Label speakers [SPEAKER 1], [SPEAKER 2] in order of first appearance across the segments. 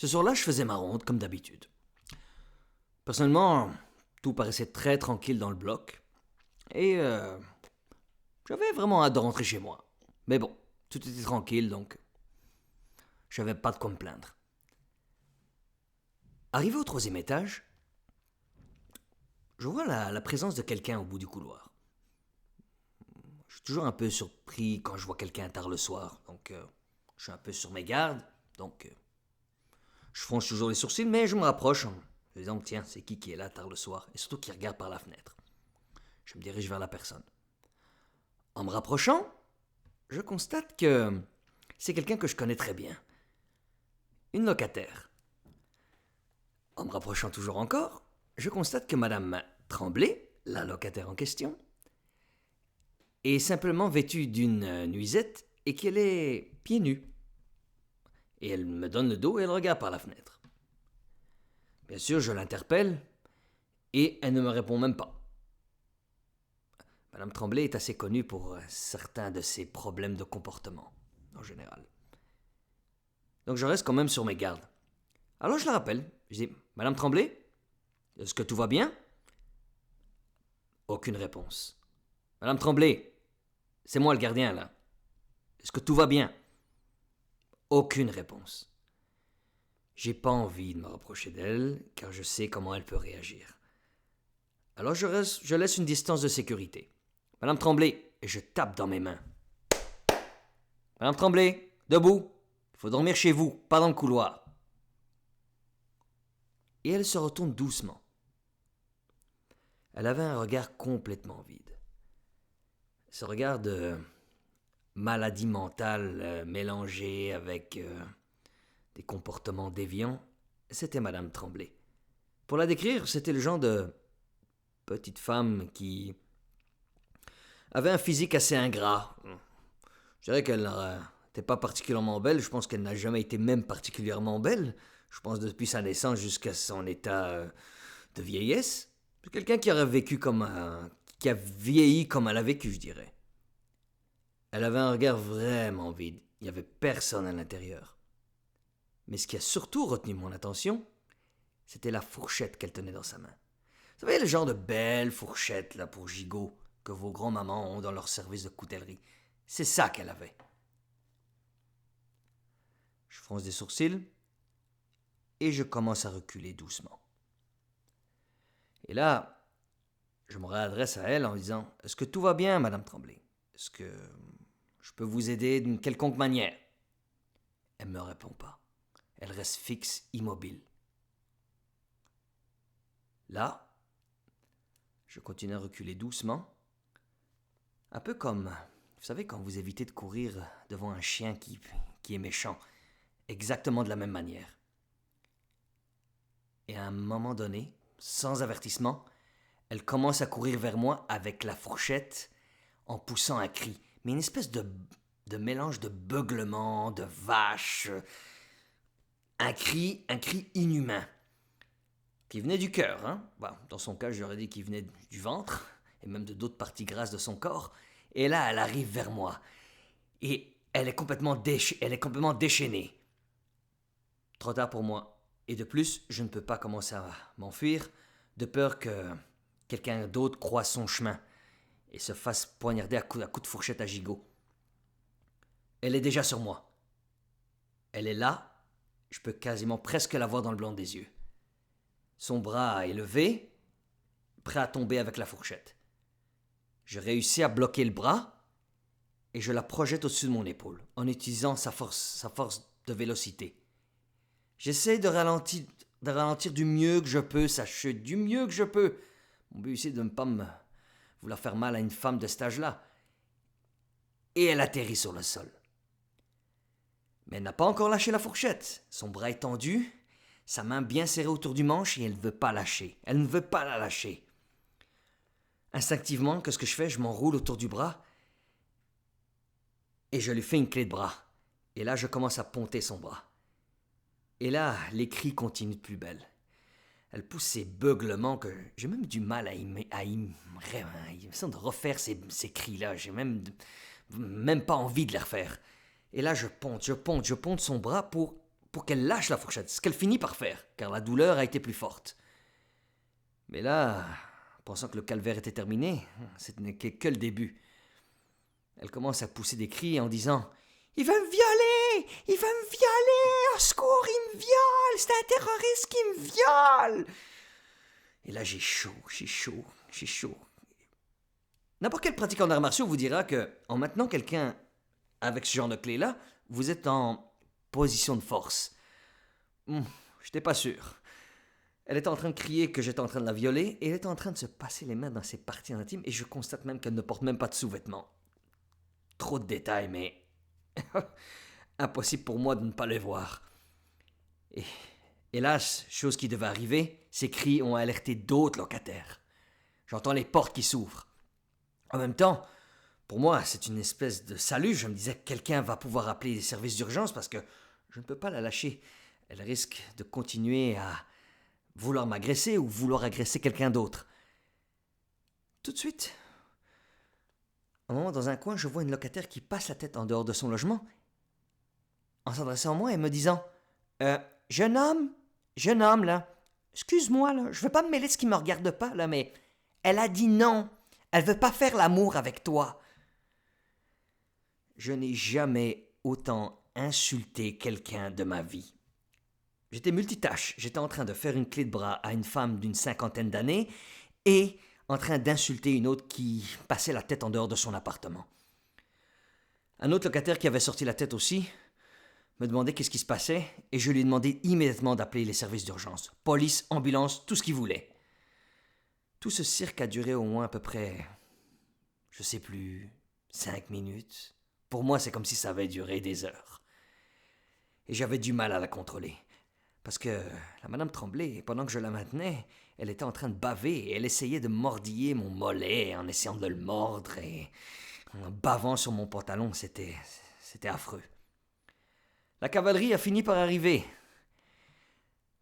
[SPEAKER 1] Ce soir-là, je faisais ma ronde comme d'habitude. Personnellement, tout paraissait très tranquille dans le bloc et j'avais vraiment hâte de rentrer chez moi. Mais bon, tout était tranquille donc j'avais pas de quoi me plaindre. Arrivé au troisième étage, je vois la présence de quelqu'un au bout du couloir. Je suis toujours un peu surpris quand je vois quelqu'un tard le soir, donc je suis un peu sur mes gardes, donc je fronce toujours les sourcils, mais je me rapproche en me disant tiens, c'est qui est là tard le soir, et surtout qui regarde par la fenêtre. Je me dirige vers la personne. En me rapprochant, je constate que c'est quelqu'un que je connais très bien. Une locataire. En me rapprochant toujours encore, je constate que Madame Tremblay, la locataire en question, est simplement vêtue d'une nuisette et qu'elle est pieds nus. Et elle me donne le dos et elle regarde par la fenêtre. Bien sûr, je l'interpelle et elle ne me répond même pas. Madame Tremblay est assez connue pour certains de ses problèmes de comportement, en général. Donc je reste quand même sur mes gardes. Alors je la rappelle. Je dis Madame Tremblay, est-ce que tout va bien? Aucune réponse. Madame Tremblay, c'est moi le gardien là. Est-ce que tout va bien? Aucune réponse. J'ai pas envie de me rapprocher d'elle car je sais comment elle peut réagir. Alors je laisse une distance de sécurité. Madame Tremblay, et je tape dans mes mains. Madame Tremblay, debout. Il faut dormir chez vous, pas dans le couloir. Et elle se retourne doucement. Elle avait un regard complètement vide. Ce regard de maladie mentale mélangée avec des comportements déviants, c'était Madame Tremblay. Pour la décrire, c'était le genre de petite femme qui avait un physique assez ingrat. Je dirais qu'elle n'était pas particulièrement belle, je pense qu'elle n'a jamais été même particulièrement belle. Je pense depuis sa naissance jusqu'à son état de vieillesse. C'est quelqu'un qui aurait vécu qui a vieilli comme elle a vécu, je dirais. Elle avait un regard vraiment vide. Il n'y avait personne à l'intérieur. Mais ce qui a surtout retenu mon attention, c'était la fourchette qu'elle tenait dans sa main. Vous savez, le genre de belle fourchette là pour gigot que vos grands-mamans ont dans leur service de coutellerie. C'est ça qu'elle avait. Je fronce des sourcils et je commence à reculer doucement. Et là, je me réadresse à elle en disant « Est-ce que tout va bien, Madame Tremblay? Est-ce que je peux vous aider d'une quelconque manière? » Elle ne me répond pas. Elle reste fixe, immobile. Là, je continue à reculer doucement, un peu comme, vous savez, quand vous évitez de courir devant un chien qui est méchant, exactement de la même manière. Et à un moment donné, sans avertissement, elle commence à courir vers moi avec la fourchette en poussant un cri, mais une espèce de mélange de beuglement, de vache, un cri inhumain, qui venait du cœur. Hein? Bon, dans son cas, j'aurais dit qu'il venait du ventre, et même de d'autres parties grasses de son corps. Et là, elle arrive vers moi, et elle est complètement déchaînée. Trop tard pour moi. Et de plus, je ne peux pas commencer à m'enfuir, de peur que quelqu'un d'autre croise son chemin et se fasse poignarder à coups de fourchette à gigot. Elle est déjà sur moi. Elle est là, je peux quasiment presque la voir dans le blanc des yeux. Son bras est levé, prêt à tomber avec la fourchette. Je réussis à bloquer le bras et je la projette au-dessus de mon épaule en utilisant sa force de vélocité. J'essaie de ralentir du mieux que je peux sa chute, du mieux que je peux. Mon but ici est de ne pas vouloir faire mal à une femme de cet âge-là. Et elle atterrit sur le sol. Mais elle n'a pas encore lâché la fourchette. Son bras est tendu, sa main bien serrée autour du manche et elle ne veut pas lâcher. Elle ne veut pas la lâcher. Instinctivement, qu'est-ce que je fais? Je m'enroule autour du bras et je lui fais une clé de bras. Et là, je commence à ponter son bras. Et là, les cris continuent de plus belle. Elle pousse ces beuglements que j'ai même du mal à de refaire ces cris-là. J'ai même pas envie de les refaire. Et là, je ponte son bras pour pour qu'elle lâche la fourchette, ce qu'elle finit par faire, car la douleur a été plus forte. Mais là, pensant que le calvaire était terminé, ce n'est que le début. Elle commence à pousser des cris en disant « Il veut me violer! Il veut me violer! Au secours, il me viole! C'est un terroriste qui me viole! » Et là, j'ai chaud. N'importe quel pratiquant d'arts martiaux vous dira que, en maintenant quelqu'un avec ce genre de clé-là, vous êtes en position de force. Je n'étais pas sûr. Elle était en train de crier que j'étais en train de la violer et elle était en train de se passer les mains dans ses parties intimes et je constate même qu'elle ne porte même pas de sous-vêtements. Trop de détails, mais impossible pour moi de ne pas les voir. Et hélas, chose qui devait arriver, ces cris ont alerté d'autres locataires. J'entends les portes qui s'ouvrent. En même temps, pour moi, c'est une espèce de salut. Je me disais que quelqu'un va pouvoir appeler les services d'urgence parce que je ne peux pas la lâcher. Elle risque de continuer à vouloir m'agresser ou vouloir agresser quelqu'un d'autre. Tout de suite, un moment, dans un coin, je vois une locataire qui passe la tête en dehors de son logement en s'adressant à moi et me disant « Jeune homme, là, excuse-moi, là, je veux pas me mêler de ce qui me regarde pas, là, mais elle a dit non. Elle veut pas faire l'amour avec toi. » Je n'ai jamais autant insulté quelqu'un de ma vie. J'étais multitâche. J'étais en train de faire une clé de bras à une femme d'une 50aine d'années et en train d'insulter une autre qui passait la tête en dehors de son appartement. Un autre locataire qui avait sorti la tête aussi me demandait qu'est-ce qui se passait et je lui ai demandé immédiatement d'appeler les services d'urgence. Police, ambulance, tout ce qu'il voulait. Tout ce cirque a duré au moins à peu près, je sais plus, 5 minutes. Pour moi, c'est comme si ça avait duré des heures. Et j'avais du mal à la contrôler. Parce que la madame Tremblay, pendant que je la maintenais, elle était en train de baver et elle essayait de mordiller mon mollet en essayant de le mordre et en bavant sur mon pantalon. C'était affreux. La cavalerie a fini par arriver.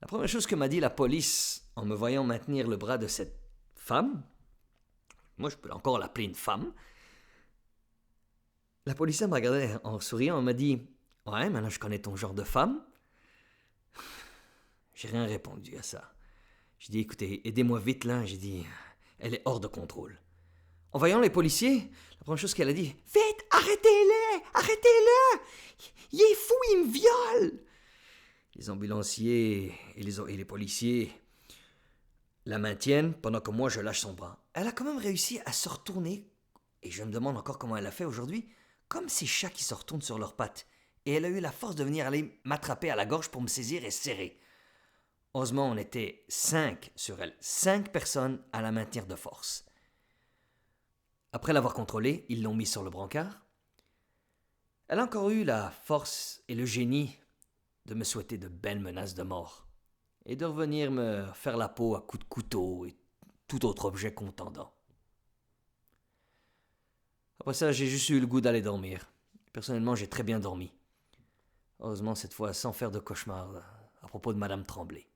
[SPEAKER 1] La première chose que m'a dit la police en me voyant maintenir le bras de cette femme, moi je peux encore l'appeler une femme, la policière m'a regardé en souriant et m'a dit « Ouais, maintenant je connais ton genre de femme. » J'ai rien répondu à ça. J'ai dit, écoutez, aidez-moi vite là. J'ai dit, elle est hors de contrôle. En voyant les policiers, la première chose qu'elle a dit, vite, arrêtez-le, il est fou, il me viole. Les ambulanciers et les policiers la maintiennent pendant que moi je lâche son bras. Elle a quand même réussi à se retourner, et je me demande encore comment elle a fait aujourd'hui, comme ces chats qui se retournent sur leurs pattes. Et elle a eu la force de venir aller m'attraper à la gorge pour me saisir et serrer. Heureusement, on était 5 sur elle. 5 personnes à la maintenir de force. Après l'avoir contrôlée, ils l'ont mise sur le brancard. Elle a encore eu la force et le génie de me souhaiter de belles menaces de mort et de revenir me faire la peau à coups de couteau et tout autre objet contendant. Après ça, j'ai juste eu le goût d'aller dormir. Personnellement, j'ai très bien dormi. Heureusement, cette fois, sans faire de cauchemar à propos de Madame Tremblay.